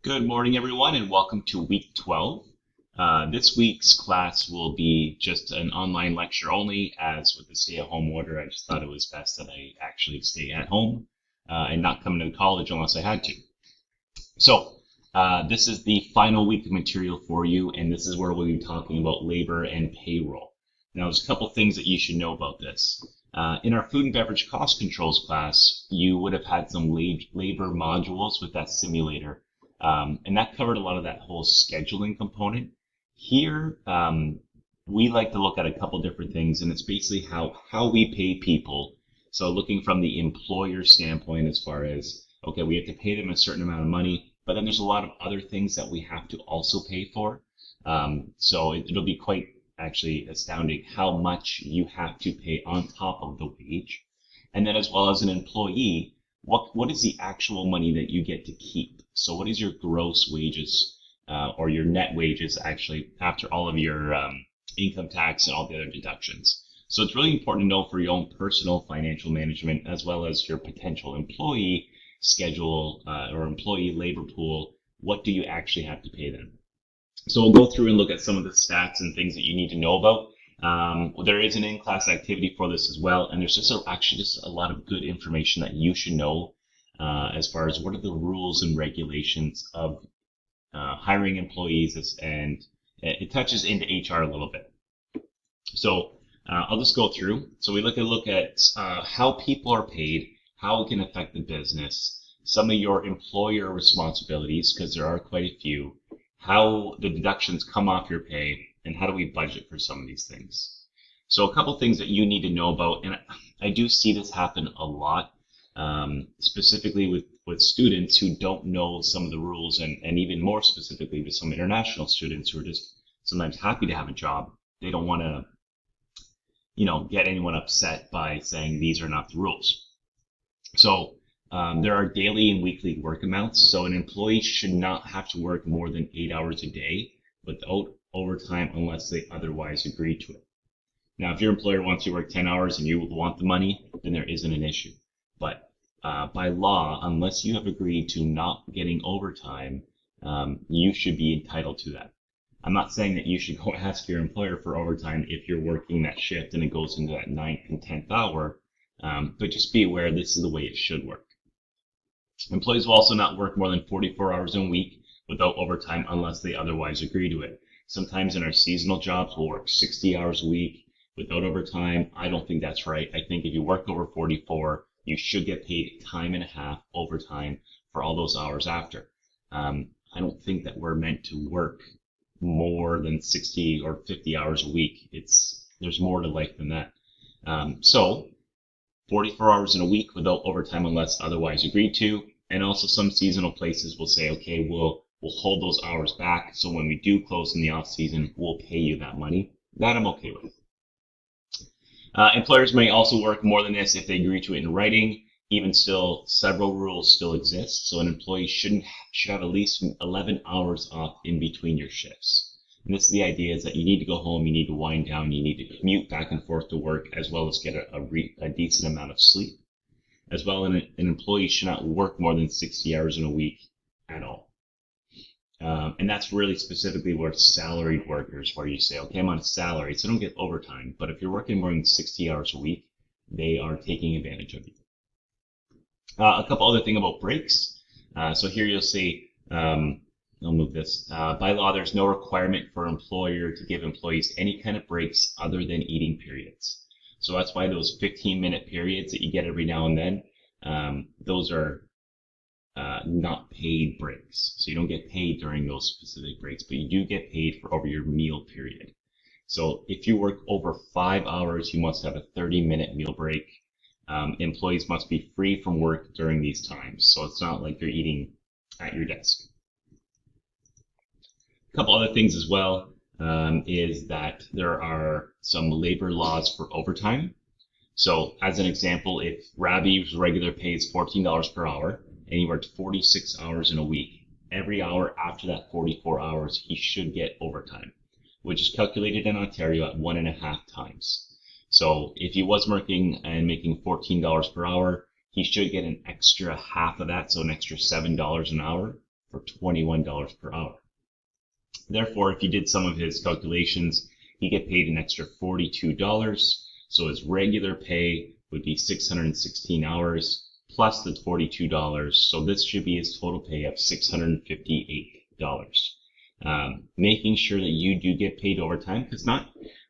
Good morning, everyone, and welcome to week 12. This week's class will be just an online lecture only, as with the stay-at-home order, I just thought it was best that I actually stay at home and not come into college unless I had to. So, this is the final week of material for you, and this is where we'll be talking about labor and payroll. Now, there's a couple things that you should know about this. In our food and beverage cost controls class, you would have had some labor modules with that simulator. And that covered a lot of that whole scheduling component. Here, we like to look at a couple different things, and it's basically how we pay people. So looking from the employer standpoint as far as, okay, we have to pay them a certain amount of money, but then there's a lot of other things that we have to also pay for. So it'll be quite actually astounding how much you have to pay on top of the wage. And then as well as an employee, what is the actual money that you get to keep? So what is your gross wages or your net wages actually after all of your income tax and all the other deductions? So it's really important to know for your own personal financial management as well as your potential employee schedule or employee labor pool. What do you actually have to pay them? So we'll go through and look at some of the stats and things that you need to know about. There is an in-class activity for this as well, and there's actually a lot of good information that you should know as far as what are the rules and regulations of hiring employees, and it touches into HR a little bit. So I'll just go through. So we look at how people are paid, how it can affect the business, some of your employer responsibilities, because there are quite a few, how the deductions come off your pay, and how do we budget for some of these things. So a couple things that you need to know about, and I do see this happen a lot, specifically with students who don't know some of the rules, and even more specifically with some international students who are just sometimes happy to have a job. They don't want to, get anyone upset by saying these are not the rules. So there are daily and weekly work amounts. So an employee should not have to work more than 8 hours a day without overtime unless they otherwise agree to it. Now, if your employer wants you to work 10 hours and you want the money, then there isn't an issue. But by law, unless you have agreed to not getting overtime, you should be entitled to that. I'm not saying that you should go ask your employer for overtime if you're working that shift and it goes into that 9th and 10th hour, but just be aware this is the way it should work. Employees will also not work more than 44 hours a week without overtime unless they otherwise agree to it. Sometimes in our seasonal jobs, we'll work 60 hours a week without overtime. I don't think that's right. I think if you work over 44, you should get paid time and a half overtime for all those hours after. I don't think that we're meant to work more than 60 or 50 hours a week. There's more to life than that. So 44 hours in a week without overtime unless otherwise agreed to. And also some seasonal places will say, okay, we'll hold those hours back. So when we do close in the off season, we'll pay you that money. That I'm okay with. Employers may also work more than this if they agree to it in writing. Even still, several rules still exist. So an employee should have at least 11 hours off in between your shifts. And this is the idea is that you need to go home, you need to wind down, you need to commute back and forth to work, as well as get a decent amount of sleep. As well, an employee should not work more than 60 hours in a week at all. And that's really specifically where salaried workers, where you say, okay, I'm on a salary, so I don't get overtime. But if you're working more than 60 hours a week, they are taking advantage of you. A couple other things about breaks. So here you'll see, I'll move this. By law, there's no requirement for an employer to give employees any kind of breaks other than eating periods. So that's why those 15-minute periods that you get every now and then, those are not paid breaks. So you don't get paid during those specific breaks, but you do get paid for over your meal period. So if you work over 5 hours, you must have a 30-minute meal break. Employees must be free from work during these times. So it's not like you're eating at your desk. A couple other things as well is that there are some labor laws for overtime. So as an example, if Rabi's regular pay is $14 per hour, and he worked 46 hours in a week, every hour after that 44 hours, he should get overtime, which is calculated in Ontario at 1.5 times. So if he was working and making $14 per hour, he should get an extra half of that, so an extra $7 an hour for $21 per hour. Therefore, if you did some of his calculations, he get paid an extra $42. So his regular pay would be 616 hours plus the $42. So this should be his total pay of $658. Making sure that you do get paid overtime, because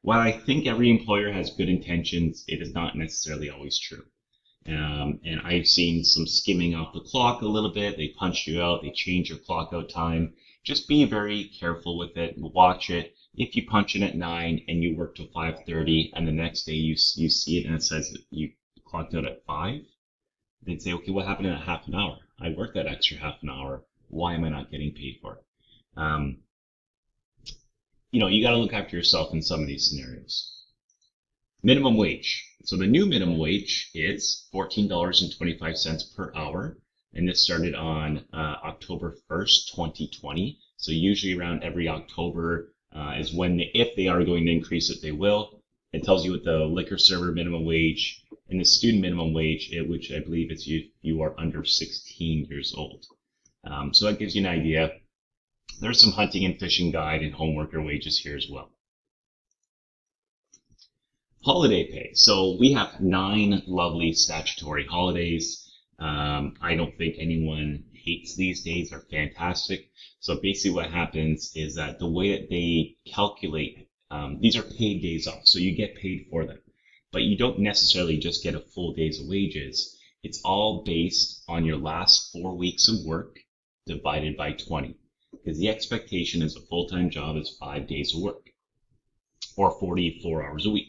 while I think every employer has good intentions, it is not necessarily always true. And I've seen some skimming off the clock a little bit. They punch you out, they change your clock out time. Just be very careful with it. Watch it. If you punch in at 9 and you work till 5:30, and the next day you see it and it says that you clocked out at 5, then say, okay, what happened in a half an hour? I worked that extra half an hour. Why am I not getting paid for it? You got to look after yourself in some of these scenarios. Minimum wage. So the new minimum wage is $14.25 per hour. And this started on October 1st, 2020. So usually around every October is when, if they are going to increase it, they will. It tells you what the liquor server minimum wage and the student minimum wage, which I believe is you are under 16 years old. So that gives you an idea. There's some hunting and fishing guide and home worker wages here as well. Holiday pay. So we have 9 lovely statutory holidays. I don't think anyone hates these days. They're fantastic. So basically what happens is that the way that they calculate, these are paid days off, so you get paid for them. But you don't necessarily just get a full day's of wages. It's all based on your last 4 weeks of work divided by 20. Because the expectation is a full-time job is 5 days of work, or 44 hours a week.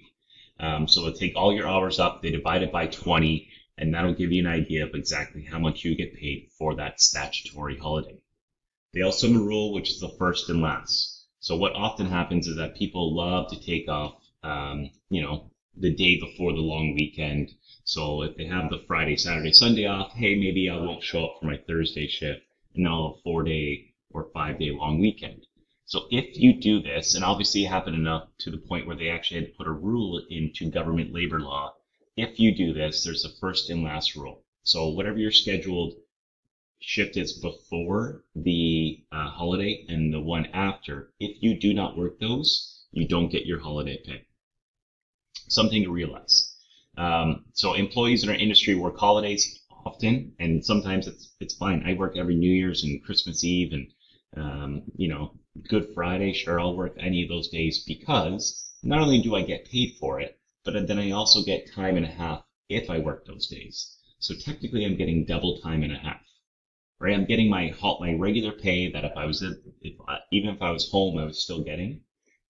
So they'll take all your hours up, they divide it by 20, and that'll give you an idea of exactly how much you get paid for that statutory holiday. They also have a rule, which is the first and last. So what often happens is that people love to take off, the day before the long weekend. So if they have the Friday, Saturday, Sunday off, hey, maybe I won't show up for my Thursday shift, and I'll have a 4-day or 5-day long weekend. So if you do this, and obviously it happened enough to the point where they actually had to put a rule into government labor law, if you do this, there's a first and last rule. So whatever your scheduled shift is before the holiday and the one after, if you do not work those, you don't get your holiday pay. Something to realize. So employees in our industry work holidays often, and sometimes it's fine. I work every New Year's and Christmas Eve and Good Friday. Sure, I'll work any of those days because not only do I get paid for it, but then I also get time and a half if I work those days. So technically, I'm getting double time and a half. Right? I'm getting my regular pay that even if I was home, I was still getting.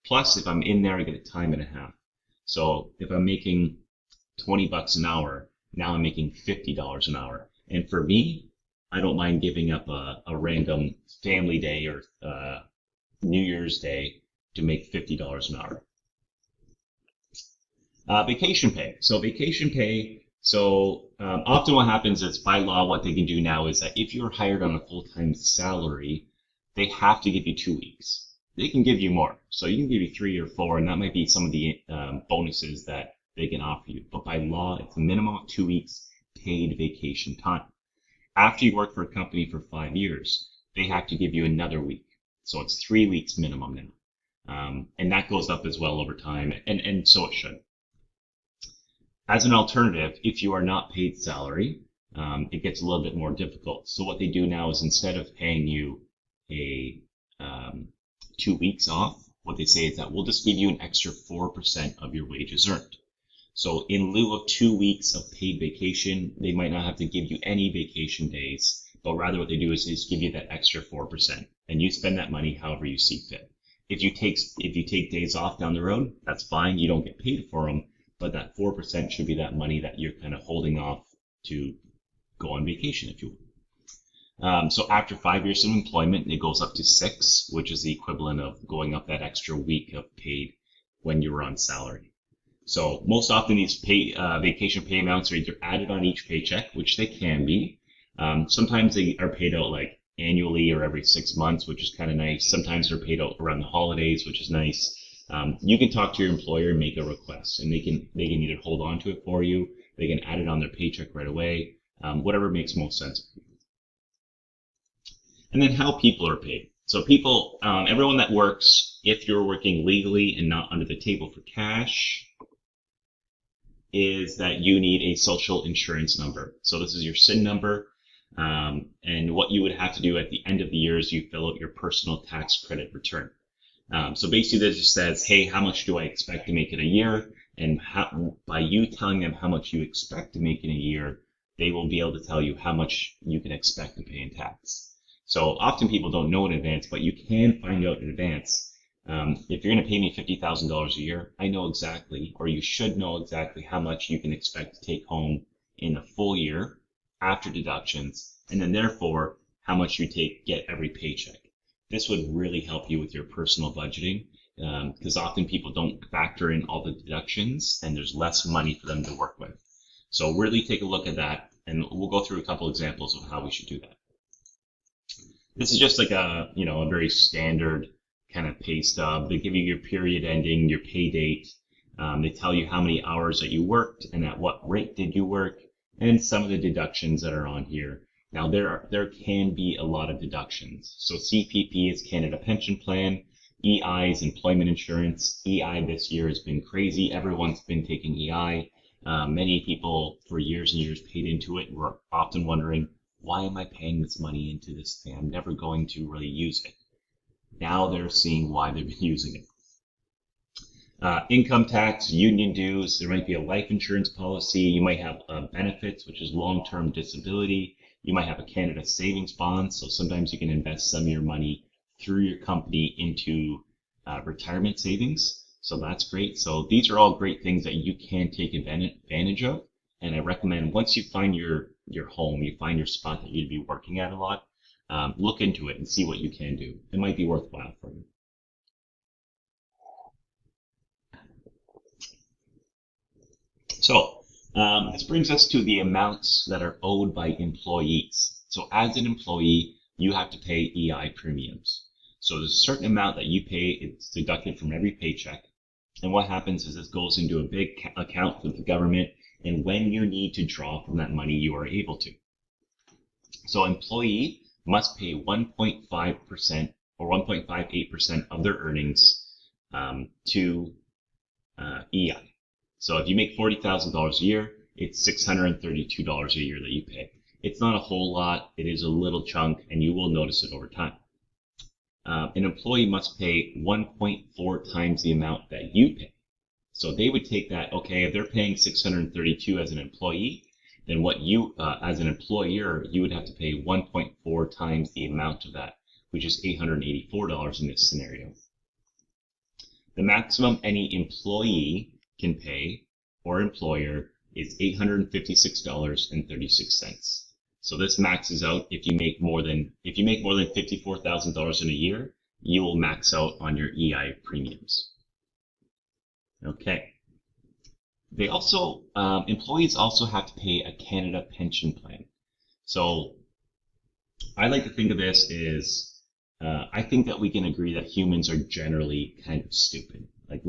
Plus, if I'm in there, I get a time and a half. So if I'm making $20 an hour, now I'm making $50 an hour. And for me, I don't mind giving up a random family day or New Year's Day to make $50 an hour. Vacation pay. So vacation pay. So often what happens is by law, what they can do now is that if you're hired on a full-time salary, they have to give you 2 weeks. They can give you more. So you can give you 3 or 4, and that might be some of the bonuses that they can offer you. But by law, it's a minimum of 2 weeks paid vacation time. After you work for a company for 5 years, they have to give you another week. So it's 3 weeks minimum now. And that goes up as well over time, and so it should. As an alternative, if you are not paid salary, it gets a little bit more difficult. So what they do now is instead of paying you a 2 weeks off, what they say is that we'll just give you an extra 4% of your wages earned. So in lieu of 2 weeks of paid vacation, they might not have to give you any vacation days, but rather what they do is they just give you that extra 4%, and you spend that money however you see fit. If you take days off down the road, that's fine. You don't get paid for them, but that 4% should be that money that you're kind of holding off to go on vacation, if you will. So after 5 years of employment, it goes up to 6, which is the equivalent of going up that extra week of paid when you were on salary. So most often these vacation pay amounts are either added on each paycheck, which they can be. Sometimes they are paid out like annually or every 6 months, which is kind of nice. Sometimes they're paid out around the holidays, which is nice. You can talk to your employer and make a request, and they can either hold on to it for you, they can add it on their paycheck right away, whatever makes most sense. And then how people are paid. So people, everyone that works, if you're working legally and not under the table for cash, is that you need a social insurance number. So this is your SIN number. And what you would have to do at the end of the year is you fill out your personal tax credit return. So basically this just says, hey, how much do I expect to make in a year? And by you telling them how much you expect to make in a year, they will be able to tell you how much you can expect to pay in tax. So often people don't know in advance, but you can find out in advance. If you're going to pay me $50,000 a year, I know exactly, or you should know exactly how much you can expect to take home in a full year after deductions, and then therefore how much you get every paycheck. This would really help you with your personal budgeting, because often people don't factor in all the deductions and there's less money for them to work with. So really take a look at that, and we'll go through a couple examples of how we should do that. This is just like a very standard kind of pay stub. They give you your period ending, your pay date. They tell you how many hours that you worked and at what rate did you work, and some of the deductions that are on here. Now there can be a lot of deductions. So CPP is Canada Pension Plan, EI is employment insurance. EI this year has been crazy. Everyone's been taking EI. Many people for years and years paid into it. We're often wondering, why am I paying this money into this thing? I'm never going to really use it. Now they're seeing why they've been using it. Income tax, union dues, there might be a life insurance policy. You might have benefits, which is long-term disability. You might have a Canada savings bond. So sometimes you can invest some of your money through your company into retirement savings. So that's great. So these are all great things that you can take advantage of. And I recommend once you find your home, you find your spot that you'd be working at a lot, look into it and see what you can do. It might be worthwhile for you. So this brings us to the amounts that are owed by employees. So as an employee, you have to pay EI premiums. So there's a certain amount that you pay. It's deducted from every paycheck. And what happens is this goes into a big account with the government. And when you need to draw from that money, you are able to. So employee must pay 1.5% or 1.58% of their earnings to EI. So if you make $40,000 a year, it's $632 a year that you pay. It's not a whole lot. It is a little chunk, and you will notice it over time. An employee must pay 1.4 times the amount that you pay. So they would take that, okay, if they're paying $632 as an employee, then what you, as an employer, you would have to pay 1.4 times the amount of that, which is $884 in this scenario. The maximum any employee can pay, or employer, is $856.36. So this maxes out if you make more than $54,000 in a year, you will max out on your EI premiums. Okay. They also, employees also have to pay a Canada pension plan. So I like to think of this as, I think that we can agree that humans are generally kind of stupid. Like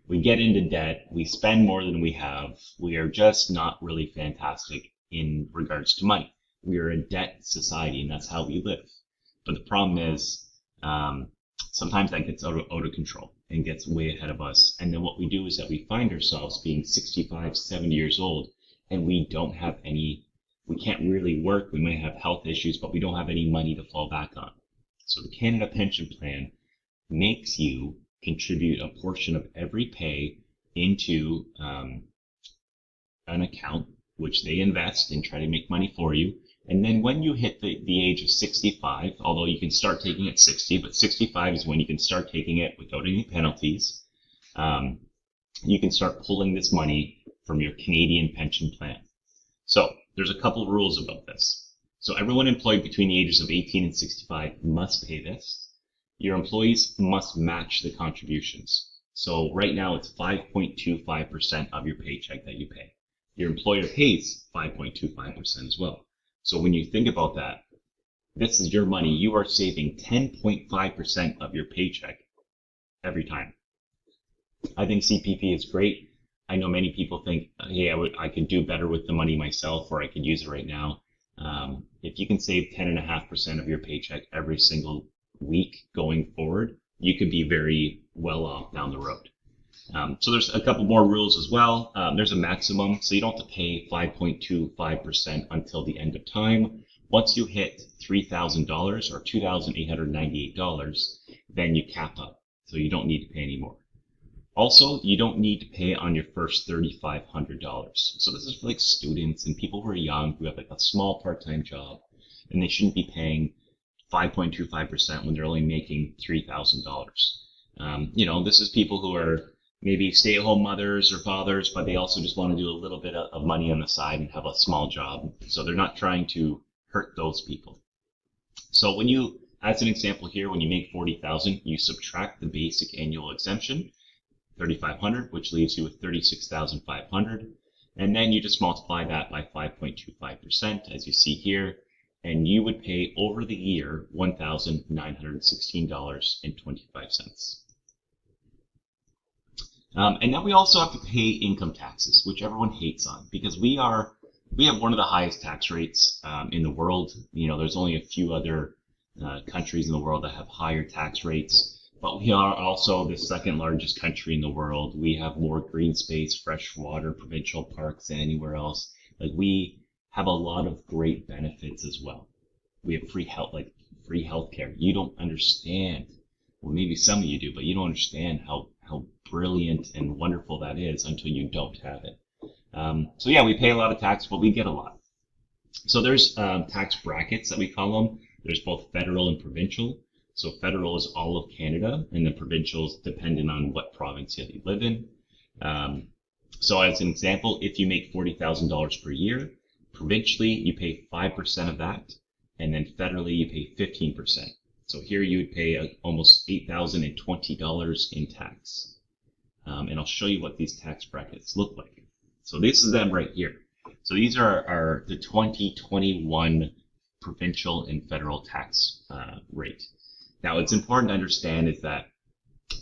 we get into debt, we spend more than we have, we are just not really fantastic in regards to money. We are a debt society, and that's how we live. But the problem is, sometimes that gets out of control and gets way ahead of us. And then what we do is that we find ourselves being 65, 70 years old, and we can't really work. We might have health issues, but we don't have any money to fall back on. So the Canada Pension Plan makes you contribute a portion of every pay into an account, which they invest and try to make money for you. And then when you hit the age of 65, although you can start taking at 60, but 65 is when you can start taking it without any penalties, you can start pulling this money from your Canadian pension plan. So there's a couple rules about this. So everyone employed between the ages of 18 and 65 must pay this. Your employees must match the contributions. So right now it's 5.25% of your paycheck that you pay. Your employer pays 5.25% as well. So when you think about that, this is your money. You are saving 10.5% of your paycheck every time. I think CPP is great. I know many people think, hey, I could do better with the money myself, or I could use it right now. If you can save 10.5% of your paycheck every single week going forward, you could be very well off down the road. So there's a couple more rules as well. There's a maximum, so you don't have to pay 5.25% until the end of time. Once you hit $3,000 or $2,898, then you cap up, so you don't need to pay any more. Also, you don't need to pay on your first $3,500. So this is for like students and people who are young, who have like a small part-time job, and they shouldn't be paying 5.25% when they're only making $3,000. This is people who are maybe stay-at-home mothers or fathers, but they also just want to do a little bit of money on the side and have a small job. So they're not trying to hurt those people. So when you, as an example here, when you make $40,000, you subtract the basic annual exemption, $3,500, which leaves you with $36,500, and then you just multiply that by 5.25%, as you see here, and you would pay over the year $1,916.25. And then we also have to pay income taxes, which everyone hates on, because we have one of the highest tax rates in the world. There's only a few other countries in the world that have higher tax rates. But we are also the second largest country in the world. We have more green space, fresh water, provincial parks than anywhere else. Like, we have a lot of great benefits as well. We have free healthcare. You don't understand. Well, maybe some of you do, but you don't understand how brilliant and wonderful that is until you don't have it. So yeah, we pay a lot of tax, but we get a lot. So there's tax brackets that we call them. There's both federal and provincial. So federal is all of Canada, and the provincial is dependent on what province you live in. So as an example, if you make $40,000 per year, provincially you pay 5% of that, and then federally you pay 15%. So here you would pay almost $8,020 in tax. And I'll show you what these tax brackets look like. So this is them right here. So these are the 2021 provincial and federal tax rate. Now, it's important to understand is that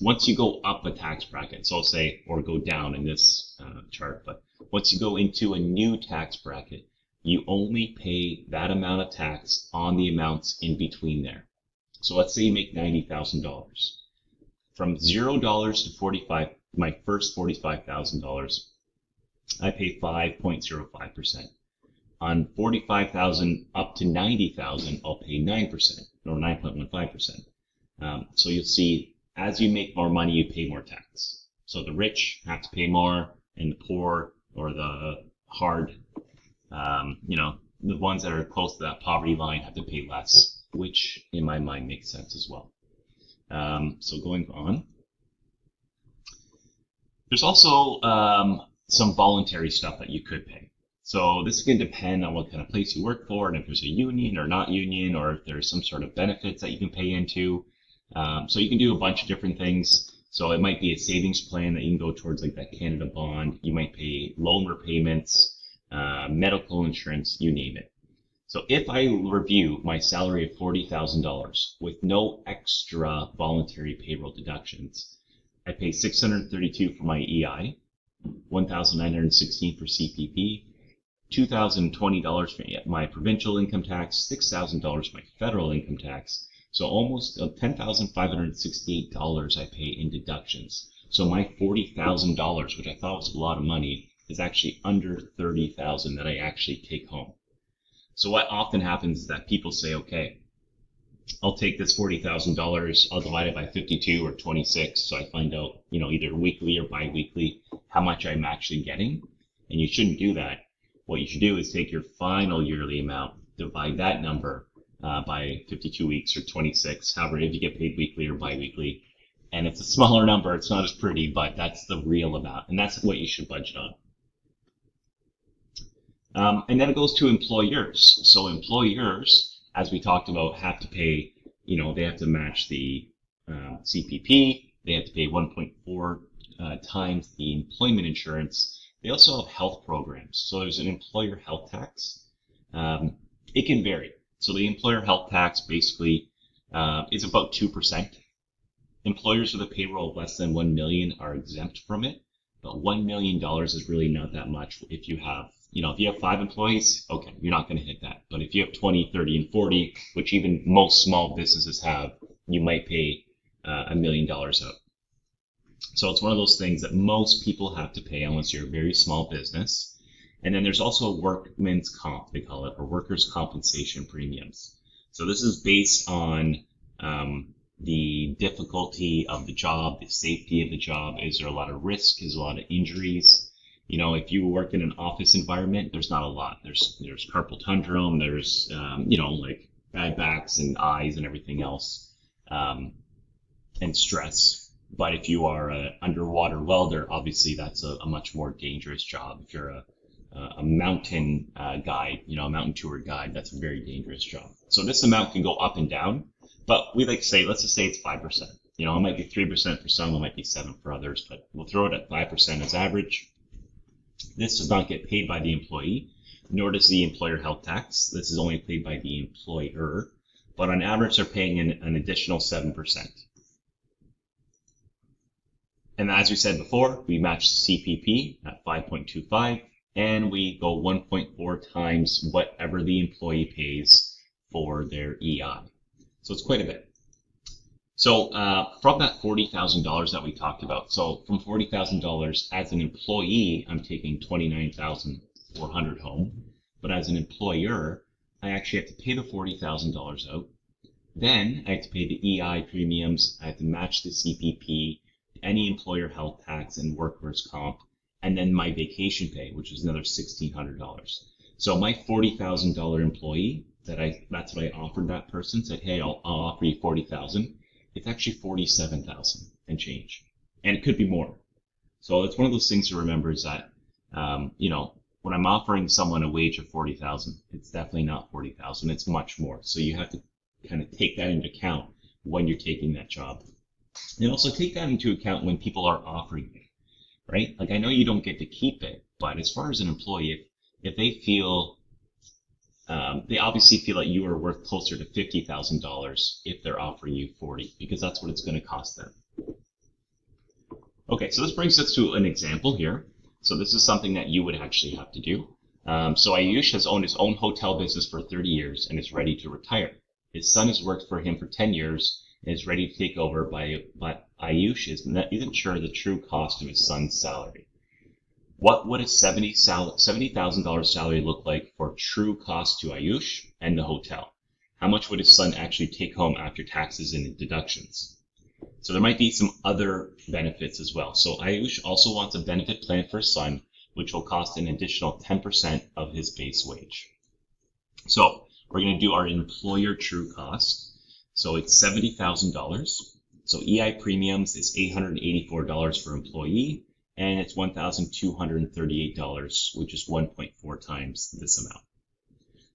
once you go up a tax bracket, so I'll say, or go down in this chart, but once you go into a new tax bracket, you only pay that amount of tax on the amounts in between there. So let's say you make $90,000. From $0 to my first $45,000, I pay 5.05%. On $45,000 up to $90,000, I'll pay 9%, or 9.15%. So you'll see, as you make more money, you pay more tax. So the rich have to pay more, and the poor, or the hard, the ones that are close to that poverty line have to pay less, which in my mind makes sense as well. So going on, there's also some voluntary stuff that you could pay. So this can depend on what kind of place you work for, and if there's a union or not union, or if there's some sort of benefits that you can pay into. So you can do a bunch of different things. So it might be a savings plan that you can go towards, like that Canada bond. You might pay loan repayments, medical insurance, you name it. So if I review my salary of $40,000 with no extra voluntary payroll deductions, I pay $632 for my EI, $1,916 for CPP, $2,020 for my provincial income tax, $6,000 for my federal income tax. So almost $10,568 I pay in deductions. So my $40,000, which I thought was a lot of money, is actually under $30,000 that I actually take home. So what often happens is that people say, okay, I'll take this $40,000, I'll divide it by 52 or 26, so I find out, either weekly or bi-weekly how much I'm actually getting. And you shouldn't do that. What you should do is take your final yearly amount, divide that number by 52 weeks or 26, however, if you get paid weekly or bi-weekly. And it's a smaller number, it's not as pretty, but that's the real amount, and that's what you should budget on. And then it goes to employers. So employers, as we talked about, have to pay, they have to match the CPP, they have to pay 1.4 times the employment insurance. They also have health programs. So there's an employer health tax. It can vary. So the employer health tax basically is about 2%. Employers with a payroll of less than 1 million are exempt from it, but $1 million is really not that much if you have If you have 5 employees, okay, you're not going to hit that. But if you have 20, 30, and 40, which even most small businesses have, you might pay $1 million out. So it's one of those things that most people have to pay unless you're a very small business. And then there's also workman's comp, they call it, or workers' compensation premiums. So this is based on the difficulty of the job, the safety of the job. Is there a lot of risk? Is there a lot of injuries? If you work in an office environment, there's not a lot. There's carpal tunnel, there's like bad backs and eyes and everything else, and stress. But if you are an underwater welder, obviously that's a much more dangerous job. If you're a mountain guide, a mountain tour guide, that's a very dangerous job. So this amount can go up and down, but we like to say, let's just say it's 5%. It might be 3% for some, it might be 7% for others, but we'll throw it at 5% as average. This does not get paid by the employee, nor does the employer health tax. This is only paid by the employer, but on average, they're paying an additional 7%. And as we said before, we match CPP at 5.25, and we go 1.4 times whatever the employee pays for their EI. So it's quite a bit. So from that $40,000 that we talked about, so from $40,000 as an employee, I'm taking $29,400 home. But as an employer, I actually have to pay the $40,000 out. Then I have to pay the EI premiums. I have to match the CPP, any employer health tax and workers' comp, and then my vacation pay, which is another $1,600. So my $40,000 employee, that's what I offered that person, said, hey, I'll offer you $40,000. It's actually $47,000 and change, and it could be more. So it's one of those things to remember is that, when I'm offering someone a wage of $40,000, it's definitely not $40,000. It's much more. So you have to kind of take that into account when you're taking that job, and also take that into account when people are offering you, right? Like I know you don't get to keep it, but as far as an employee, if they feel they obviously feel like you are worth closer to $50,000 if they're offering you 40, because that's what it's going to cost them. Okay, so this brings us to an example here. So this is something that you would actually have to do. So Ayush has owned his own hotel business for 30 years and is ready to retire. His son has worked for him for 10 years and is ready to take over, but Ayush isn't sure the true cost of his son's salary. What would a $70,000 salary look like for true cost to Ayush and the hotel? How much would his son actually take home after taxes and deductions? So there might be some other benefits as well. So Ayush also wants a benefit plan for his son, which will cost an additional 10% of his base wage. So we're going to do our employer true cost. So it's $70,000. So EI premiums is $884 for employee, and it's $1,238, which is 1.4 times this amount.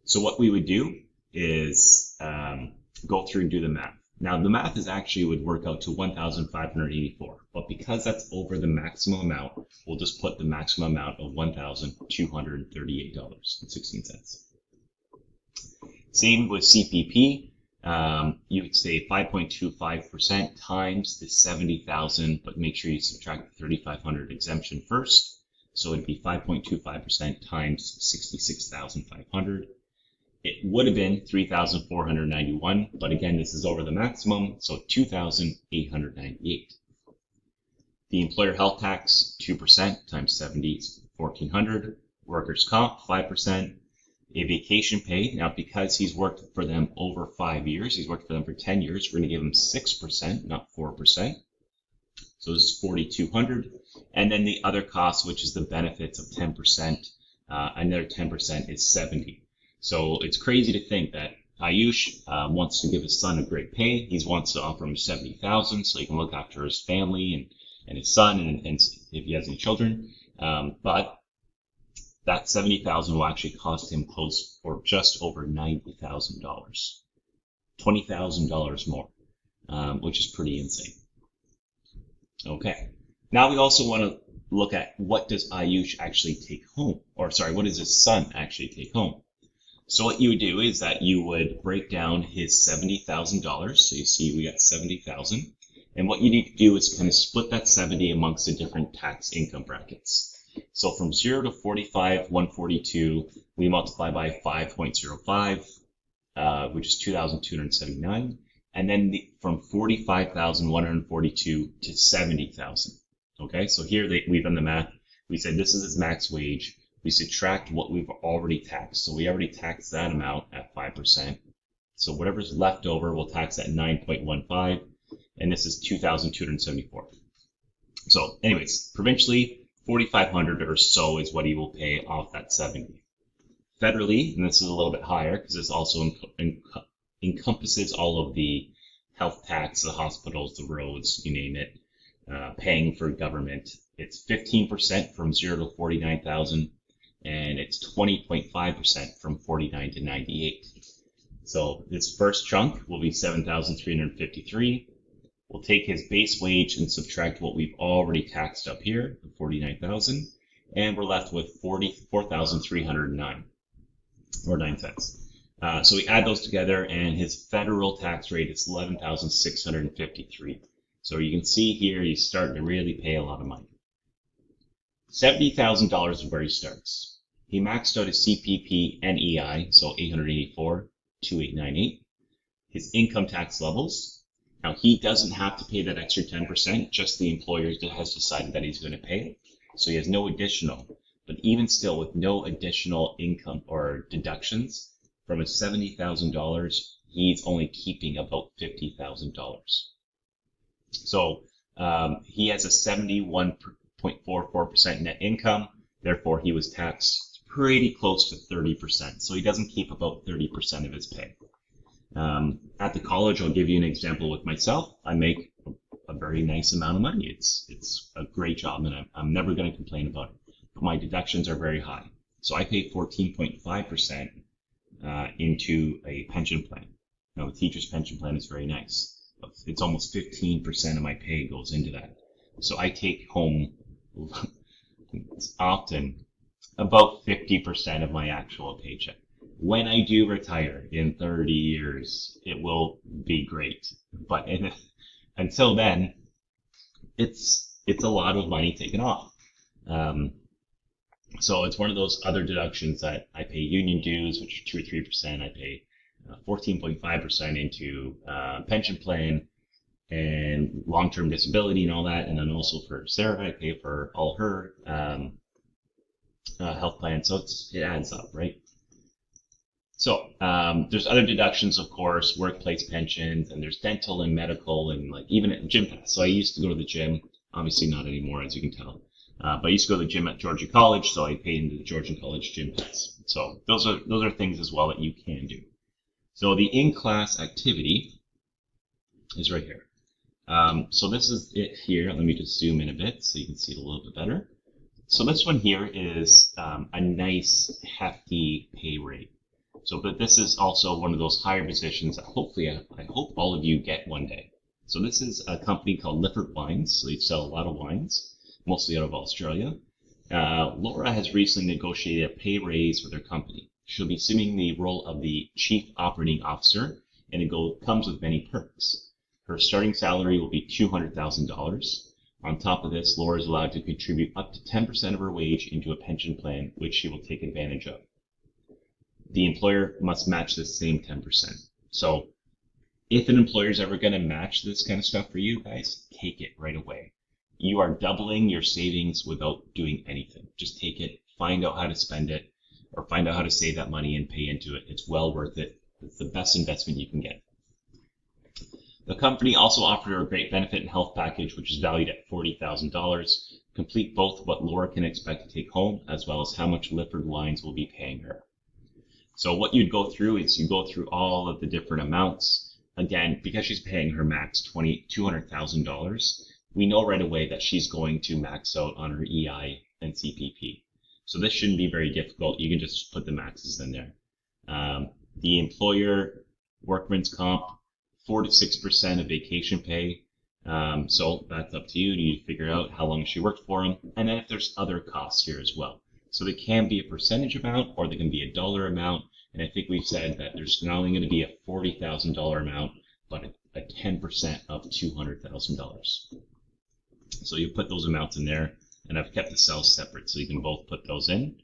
So what we would do is go through and do the math. Now the math would work out to 1,584, but because that's over the maximum amount, we'll just put the maximum amount of $1,238.16. Same with CPP. You would say 5.25% times the 70,000, but make sure you subtract the 3,500 exemption first. So it'd be 5.25% times 66,500. It would have been 3,491, but again, this is over the maximum, so 2,898. The employer health tax, 2% times 70 is 1,400. Workers' comp, 5%. A vacation pay, now because he's worked for them over 5 years, he's worked for them for 10 years, we're going to give him 6%, not 4%. So this is 4,200. And then the other cost, which is the benefits of 10%, another 10% is 70. So it's crazy to think that Ayush wants to give his son a great pay. He wants to offer him 70,000 so he can look after his family and his son and if he has any children. But that 70,000 will actually cost him close or just over $90,000, $20,000 more, which is pretty insane. Okay, now we also want to look at what does Ayush actually take home, or sorry, what does his son actually take home? So what you would do is that you would break down his $70,000. So you see we got 70,000, and what you need to do is kind of split that 70 amongst the different tax income brackets. So from 0 to 45,142, we multiply by 5.05, which is 2,279. And then from 45,142 to 70,000. Okay, so here we've done the math. We said this is his max wage. We subtract what we've already taxed. So we already taxed that amount at 5%. So whatever's left over, we'll tax at 9.15. And this is 2,274. So anyways, provincially, 4,500 or so is what he will pay off that 70. Federally, and this is a little bit higher because this also encompasses all of the health tax, the hospitals, the roads, you name it, paying for government. It's 15% from 0 to 49,000, and it's 20.5% from 49 to 98. So this first chunk will be 7,353. We'll take his base wage and subtract what we've already taxed up here, the 49,000, and we're left with 44,309 or 9 cents. So we add those together, and his federal tax rate is 11,653. So you can see here he's starting to really pay a lot of money. $70,000 is where he starts. He maxed out his CPP and EI, so 884, 2898. His income tax levels. Now he doesn't have to pay that extra 10%, just the employer has decided that he's going to pay it. So he has no additional. But even still, with no additional income or deductions, from his $70,000, he's only keeping about $50,000. So he has a 71.44% net income. Therefore, he was taxed pretty close to 30%. So he doesn't keep about 30% of his pay. At the college, I'll give you an example with myself. I make a very nice amount of money. It's a great job, and I'm never going to complain about it. But my deductions are very high. So I pay 14.5% into a pension plan. Now, the teacher's pension plan is very nice. It's almost 15% of my pay goes into that. So I take home often about 50% of my actual paycheck. When I do retire in 30 years, it will be great. But until then, it's a lot of money taken off. So it's one of those other deductions that I pay union dues, which are 2 or 3%. I pay 14.5% into pension plan and long-term disability and all that. And then also for Sarah, I pay for all her health plans. So it adds up, right? So there's other deductions, of course, workplace pensions, and there's dental and medical, and like even at gym pass. So I used to go to the gym, obviously not anymore, as you can tell. But I used to go to the gym at Georgia College, so I paid into the Georgian College gym pass. So those are things as well that you can do. So the in-class activity is right here. So this is it here. Let me just zoom in a bit so you can see it a little bit better. So this one here is a nice hefty pay rate. So, but this is also one of those higher positions that hopefully I hope all of you get one day. So this is a company called Lifford Wines. So they sell a lot of wines, mostly out of Australia. Laura has recently negotiated a pay raise with her company. She'll be assuming the role of the Chief Operating Officer, and it comes with many perks. Her starting salary will be $200,000. On top of this, Laura is allowed to contribute up to 10% of her wage into a pension plan, which she will take advantage of. The employer must match the same 10%. So if an employer is ever going to match this kind of stuff for you guys, take it right away. You are doubling your savings without doing anything. Just take it, find out how to spend it, or find out how to save that money and pay into it. It's well worth it. It's the best investment you can get. The company also offered her a great benefit and health package, which is valued at $40,000, complete both what Laura can expect to take home, as well as how much Lifford Wines will be paying her. So what you'd go through is you go through all of the different amounts. Again, because she's paying her max $200,000, we know right away that she's going to max out on her EI and CPP. So this shouldn't be very difficult. You can just put the maxes in there. The employer, workman's comp, 4 to 6% of vacation pay. So that's up to you. You figure out how long she worked for them. And then if there's other costs here as well. So they can be a percentage amount or they can be a dollar amount. And I think we've said that there's not only going to be a $40,000 amount, but a 10% of $200,000. So you put those amounts in there. and I've kept the cells separate so you can both put those in.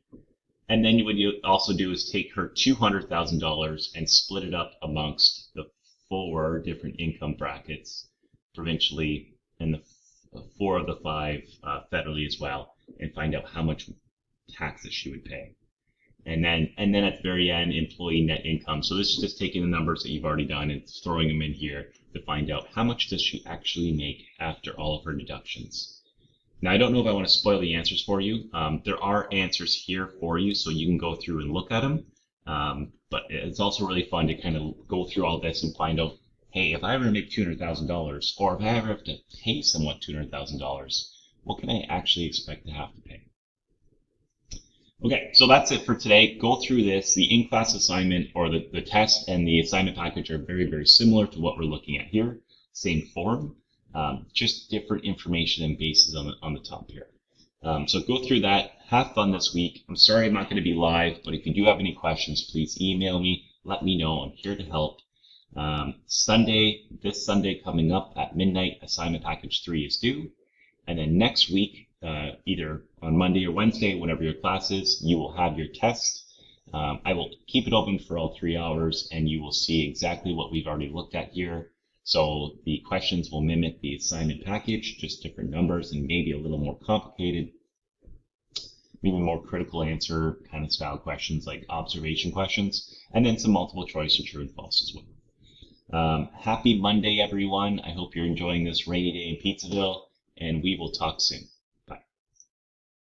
And then what you also do is take her $200,000 and split it up amongst the 4 different income brackets, provincially, and the 4 of the 5 federally as well, and find out how much taxes she would pay. And then at the very end, employee net income. So this is just taking the numbers that you've already done and throwing them in here to find out how much does she actually make after all of her deductions. Now, I don't know if I want to spoil the answers for you. There are answers here for you, so you can go through and look at them. But it's also really fun to kind of go through all this and find out, hey, if I ever make $200,000, or if I ever have to pay someone $200,000, what can I actually expect to have to pay? Okay, so that's it for today. Go through this. The in-class assignment, or the test and the assignment package, are very, very similar to what we're looking at here. Same form, just different information and bases on the top here. So go through that. Have fun this week. I'm sorry I'm not going to be live, but if you do have any questions, please email me. Let me know. I'm here to help. This Sunday coming up at midnight, assignment package 3 is due. And then next week, either on Monday or Wednesday, whenever your class is, you will have your test. I will keep it open for all 3 hours, and you will see exactly what we've already looked at here. So the questions will mimic the assignment package, just different numbers and maybe a little more complicated, maybe more critical answer kind of style questions like observation questions, and then some multiple choice or true and false as well. Happy Monday, everyone. I hope you're enjoying this rainy day in Pizzaville, and we will talk soon.